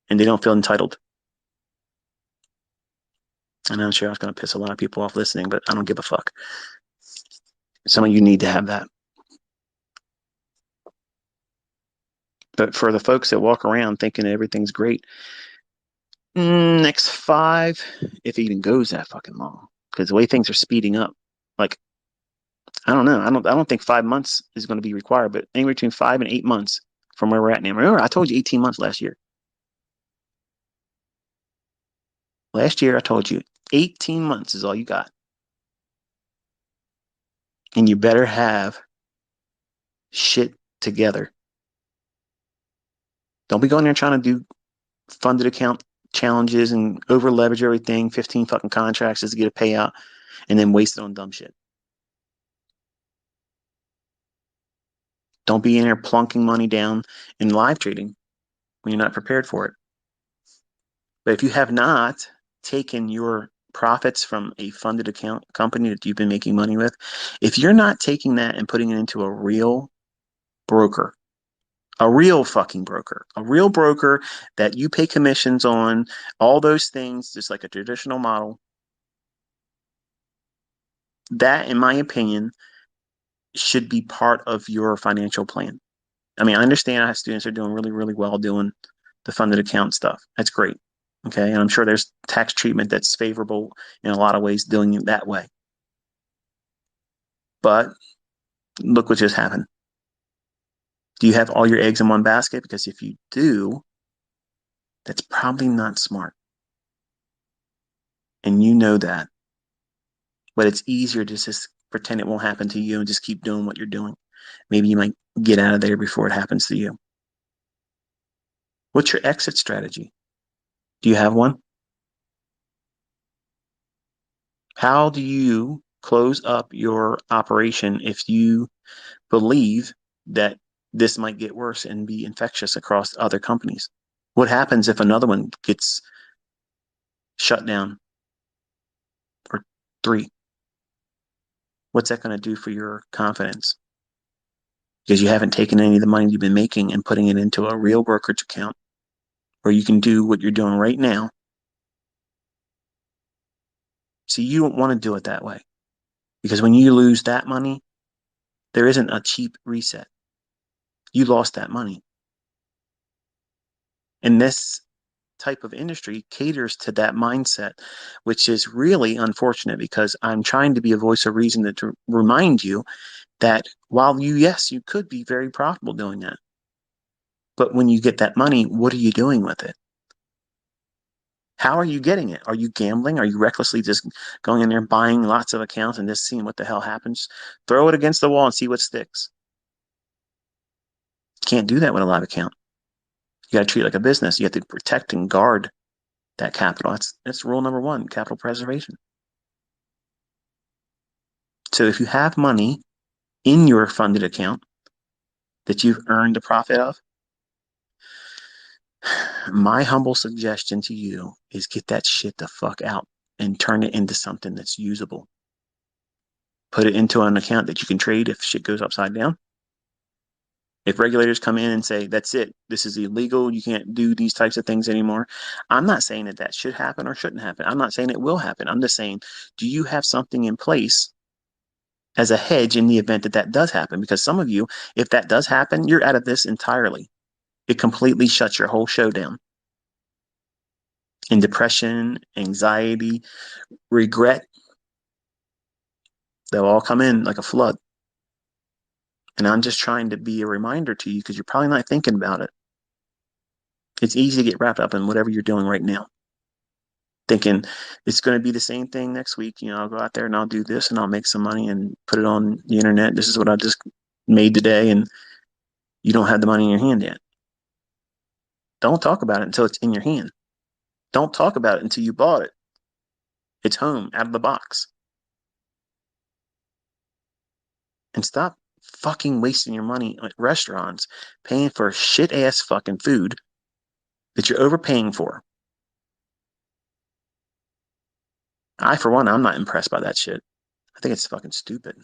and they don't feel entitled. And I'm sure I was going to piss a lot of people off listening, but I don't give a fuck. Some of you need to have that. But for the folks that walk around thinking everything's great, next 5, if it even goes that fucking long, because the way things are speeding up, like I don't know, I don't think 5 months is going to be required, but anywhere between 5 and 8 months from where we're at now. Remember, I told you 18 months last year. Last year, I told you 18 months is all you got, and you better have shit together. Don't be going there trying to do funded account challenges and over leverage everything, 15 fucking contracts just to get a payout, and then waste it on dumb shit. Don't be in there plunking money down in live trading when you're not prepared for it. But if you have not taken your profits from a funded account company that you've been making money with, if you're not taking that and putting it into a real broker, a real fucking broker, a real broker that you pay commissions on, all those things, just like a traditional model, that, in my opinion, should be part of your financial plan. I mean, I understand I have students that are doing really, really well doing the funded account stuff. That's great. Okay. And I'm sure there's tax treatment that's favorable in a lot of ways doing it that way. But look what just happened. Do you have all your eggs in one basket? Because if you do, that's probably not smart. And you know that. But it's easier to just pretend it won't happen to you and just keep doing what you're doing. Maybe you might get out of there before it happens to you. What's your exit strategy? Do you have one? How do you close up your operation if you believe that this might get worse and be infectious across other companies? What happens if another one gets shut down or 3? What's that going to do for your confidence? Because you haven't taken any of the money you've been making and putting it into a real brokerage account where you can do what you're doing right now. See, you don't want to do it that way because when you lose that money, there isn't a cheap reset. You lost that money. And this type of industry caters to that mindset, which is really unfortunate because I'm trying to be a voice of reason to remind you that while yes, you could be very profitable doing that. But when you get that money, what are you doing with it? How are you getting it? Are you gambling? Are you recklessly just going in there buying lots of accounts and just seeing what the hell happens? Throw it against the wall and see what sticks. Can't do that with a live account. You got to treat it like a business. You have to protect and guard that capital. That's rule number one, capital preservation. So if you have money in your funded account that you've earned a profit of, my humble suggestion to you is get that shit the fuck out and turn it into something that's usable. Put it into an account that you can trade if shit goes upside down. If regulators come in and say, that's it, this is illegal, you can't do these types of things anymore. I'm not saying that that should happen or shouldn't happen. I'm not saying it will happen. I'm just saying, do you have something in place as a hedge in the event that that does happen? Because some of you, if that does happen, you're out of this entirely. It completely shuts your whole show down. And depression, anxiety, regret, they'll all come in like a flood. And I'm just trying to be a reminder to you because you're probably not thinking about it. It's easy to get wrapped up in whatever you're doing right now, thinking it's going to be the same thing next week. I'll go out there and I'll do this and I'll make some money and put it on the internet. This is what I just made today. And you don't have the money in your hand yet. Don't talk about it until it's in your hand. Don't talk about it until you bought it. It's home, out of the box. And stop fucking wasting your money at restaurants, paying for shit ass fucking food that you're overpaying for. For one, I'm not impressed by that shit. I think it's fucking stupid.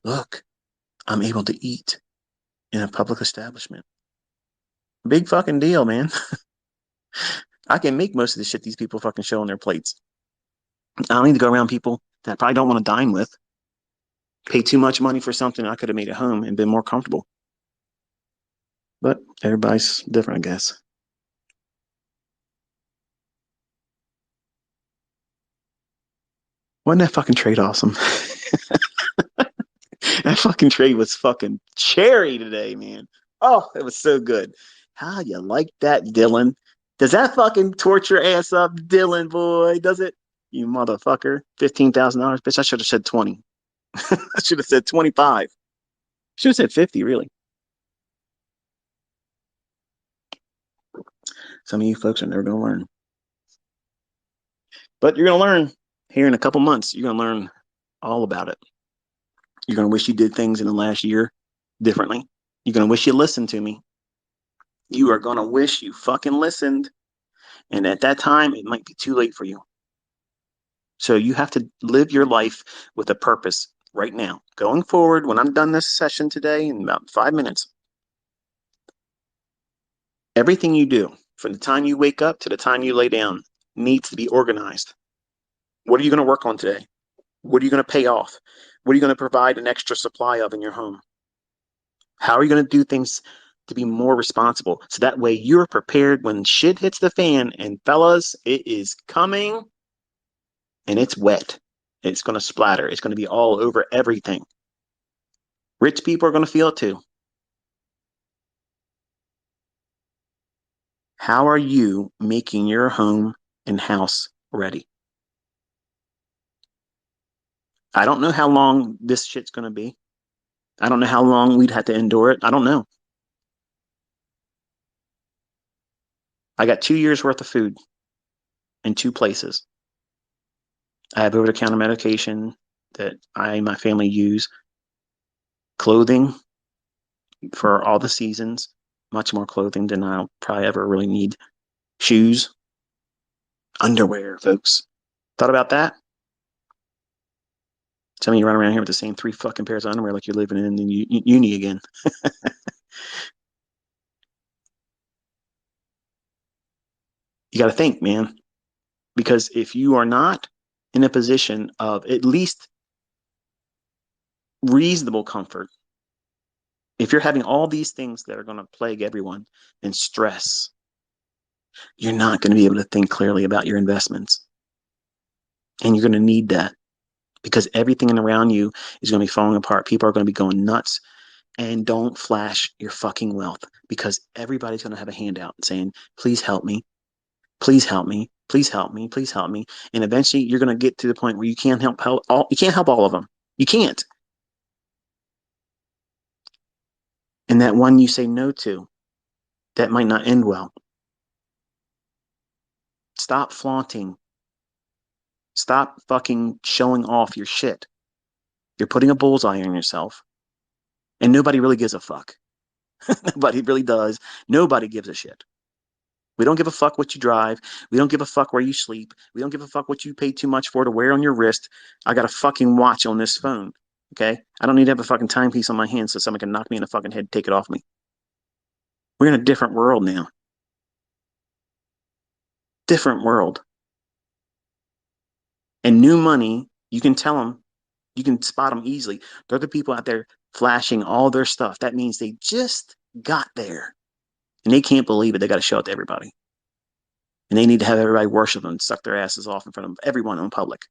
Look, I'm able to eat in a public establishment. Big fucking deal, man. I can make most of the shit these people fucking show on their plates. I don't need to go around people that I probably don't want to dine with. Pay too much money for something I could have made at home and been more comfortable. But everybody's different, I guess. Wasn't that fucking trade awesome? That fucking trade was fucking cherry today, man. Oh, it was so good. How you like that, Dylan? Does that fucking torture ass up, Dylan boy? Does it? You motherfucker. $15,000. Bitch, I should have said 20. I should have said 25. Should have said 50, really. Some of you folks are never going to learn. But you're going to learn here in a couple months. You're going to learn all about it. You're going to wish you did things in the last year differently. You're going to wish you listened to me. You are going to wish you fucking listened. And at that time, it might be too late for you. So you have to live your life with a purpose right now. Going forward, when I'm done this session today in about 5 minutes, everything you do from the time you wake up to the time you lay down needs to be organized. What are you going to work on today? What are you going to pay off? What are you going to provide an extra supply of in your home? How are you going to do things to be more responsible? So that way you're prepared when shit hits the fan. And fellas, it is coming and it's wet. It's going to splatter. It's going to be all over everything. Rich people are going to feel it too. How are you making your home and house ready? I don't know how long this shit's going to be. I don't know how long we'd have to endure it. I don't know. I got 2 years worth of food in two places. I have over the counter medication that I and my family use, clothing for all the seasons, much more clothing than I'll probably ever really need, shoes, underwear, folks. Thought about that? Some of you run around here with the same three fucking pairs of underwear like you're living in the uni again. You got to think, man, because if you are not in a position of at least reasonable comfort, if you're having all these things that are going to plague everyone and stress, you're not going to be able to think clearly about your investments. And you're going to need that because everything around you is going to be falling apart. People are going to be going nuts. And don't flash your fucking wealth because everybody's going to have a handout saying, please help me. Please help me. Please help me. Please help me. And eventually you're going to get to the point where you can't help all of them. You can't. And that one you say no to, that might not end well. Stop flaunting. Stop fucking showing off your shit. You're putting a bullseye on yourself, and nobody really gives a fuck. Nobody really does. Nobody gives a shit. We don't give a fuck what you drive. We don't give a fuck where you sleep. We don't give a fuck what you pay too much for to wear on your wrist. I got a fucking watch on this phone. Okay? I don't need to have a fucking timepiece on my hand so someone can knock me in the fucking head and take it off me. We're in a different world now. Different world. And new money, you can tell them, you can spot them easily. They're the people out there flashing all their stuff. That means they just got there. And they can't believe it. They got to show it to everybody. And they need to have everybody worship them and suck their asses off in front of everyone in public.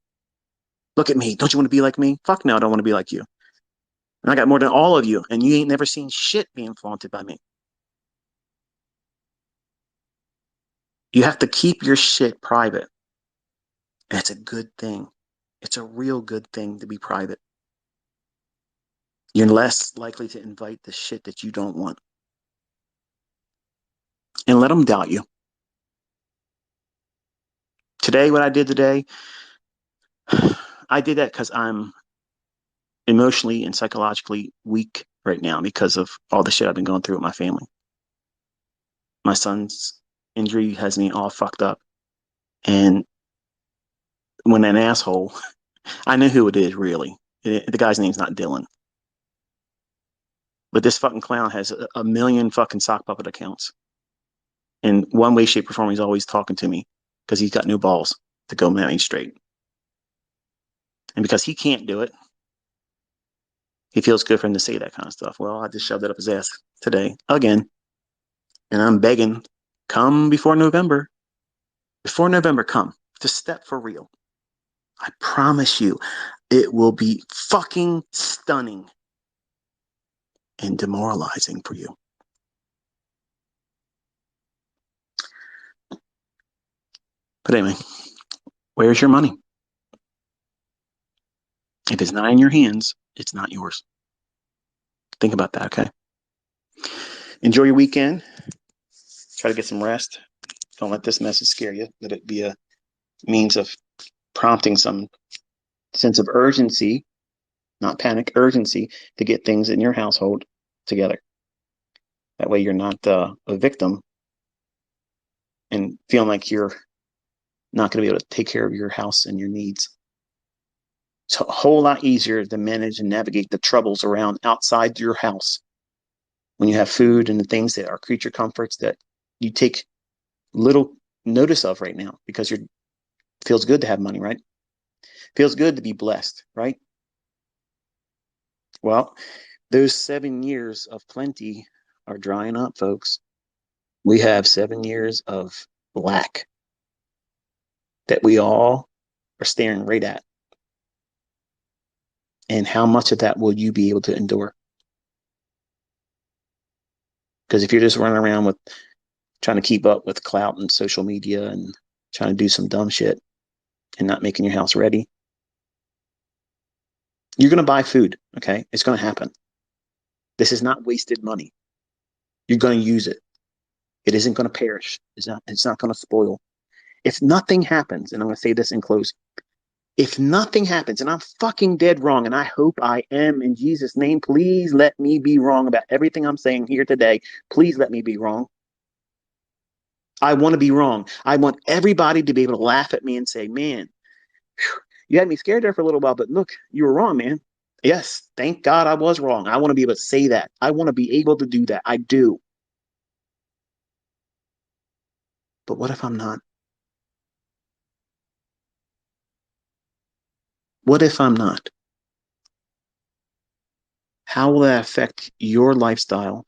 Look at me. Don't you want to be like me? Fuck no, I don't want to be like you. And I got more than all of you, and you ain't never seen shit being flaunted by me. You have to keep your shit private. And it's a good thing. It's a real good thing to be private. You're less likely to invite the shit that you don't want. And let them doubt you. Today, what I did today, I did that because I'm emotionally and psychologically weak right now because of all the shit I've been going through with my family. My son's injury has me all fucked up. And when an asshole, I know who it is really. The guy's name's not Dylan. But this fucking clown has a million fucking sock puppet accounts. In one way, shape, or form, he's always talking to me because he's got no balls to go at me straight. And because he can't do it, he feels good for him to say that kind of stuff. Well, I just shoved it up his ass today again. And I'm begging, come before November. Before November, come. Just step for real. I promise you, it will be fucking stunning and demoralizing for you. But anyway, where's your money? If it's not in your hands, it's not yours. Think about that, okay? Enjoy your weekend. Try to get some rest. Don't let this message scare you. Let it be a means of prompting some sense of urgency, not panic, urgency to get things in your household together. That way you're not a victim and feeling like you're not going to be able to take care of your house and your needs. It's a whole lot easier to manage and navigate the troubles around outside your house when you have food and the things that are creature comforts that you take little notice of right now because it feels good to have money, right? Feels good to be blessed, right? Well, those 7 years of plenty are drying up, folks. We have 7 years of lack that we all are staring right at. And how much of that will you be able to endure? Because if you're just running around with trying to keep up with clout and social media and trying to do some dumb shit and not making your house ready, you're going to buy food, okay? It's going to happen. This is not wasted money. You're going to use it. It isn't going to perish. It's not going to spoil. If nothing happens, and I'm going to say this in close, if nothing happens, and I'm fucking dead wrong, and I hope I am in Jesus' name, please let me be wrong about everything I'm saying here today. Please let me be wrong. I want to be wrong. I want everybody to be able to laugh at me and say, man, you had me scared there for a little while, but look, you were wrong, man. Yes, thank God I was wrong. I want to be able to say that. I want to be able to do that. I do. But what if I'm not? What if I'm not? How will that affect your lifestyle,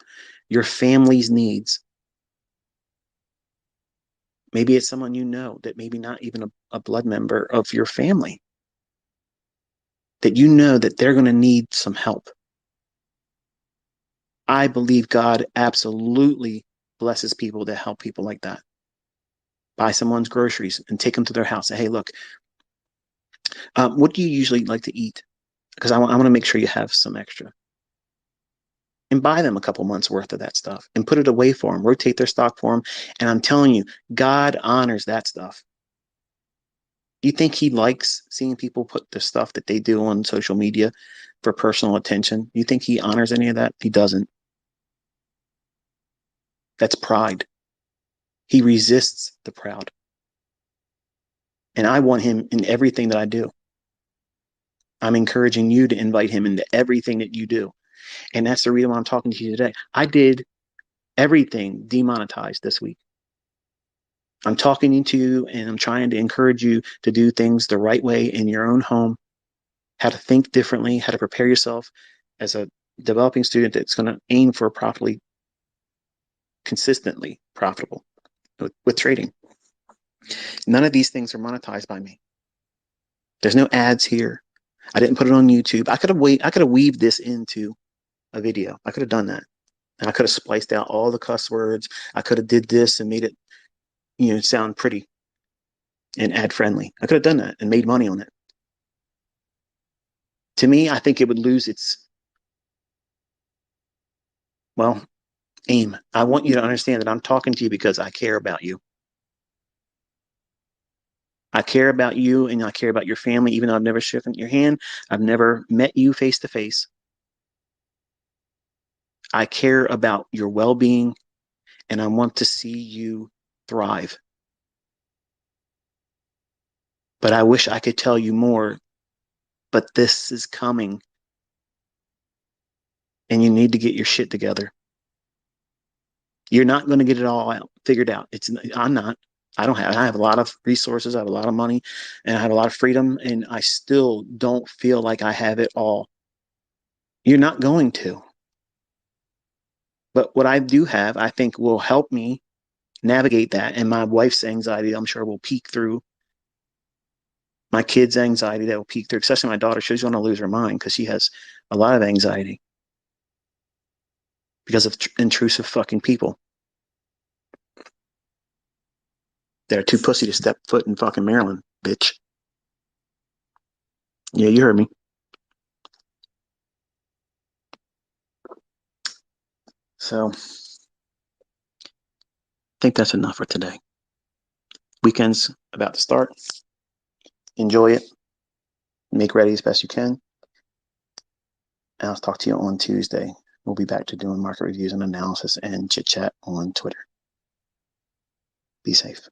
your family's needs? Maybe it's someone you know that maybe not even a blood member of your family, that you know that they're going to need some help. I believe God absolutely blesses people that help people like that. Buy someone's groceries and take them to their house. Say, hey, look, what do you usually like to eat? Because I want to make sure you have some extra. and buy them a couple months worth of that stuff and put it away for them, rotate their stock for them. And I'm telling you, God honors that stuff. You think he likes seeing people put the stuff that they do on social media for personal attention? You think he honors any of that? He doesn't. That's pride. He resists the proud. And I want him in everything that I do. I'm encouraging you to invite him into everything that you do. And that's the reason why I'm talking to you today. I did everything demonetized this week. I'm talking to you and I'm trying to encourage you to do things the right way in your own home, how to think differently, how to prepare yourself as a developing student that's going to aim for properly, consistently profitable with trading. None of these things are monetized by me. There's no ads here. I didn't put it on YouTube. I could have weaved this into a video. I could have done that. And I could have spliced out all the cuss words. I could have did this and made it, sound pretty and ad friendly. I could have done that and made money on it. To me, I think it would lose its, well, aim. I want you to understand that I'm talking to you because I care about you. I care about you and I care about your family, even though I've never shaken your hand. I've never met you face to face. I care about your well-being and I want to see you thrive. But I wish I could tell you more, but this is coming and you need to get your shit together. You're not going to get it all out figured out. I'm not. I have a lot of resources, I have a lot of money, and I have a lot of freedom, and I still don't feel like I have it all. You're not going to. But what I do have, I think will help me navigate that. And my wife's anxiety, I'm sure, will peek through. My kids' anxiety that will peek through, especially my daughter. She's going to lose her mind because she has a lot of anxiety because of intrusive fucking people. They're too pussy to step foot in fucking Maryland, bitch. Yeah, you heard me. So I think that's enough for today. Weekend's about to start. Enjoy it. Make ready as best you can. And I'll talk to you on Tuesday. We'll be back to doing market reviews and analysis and chit chat on Twitter. Be safe.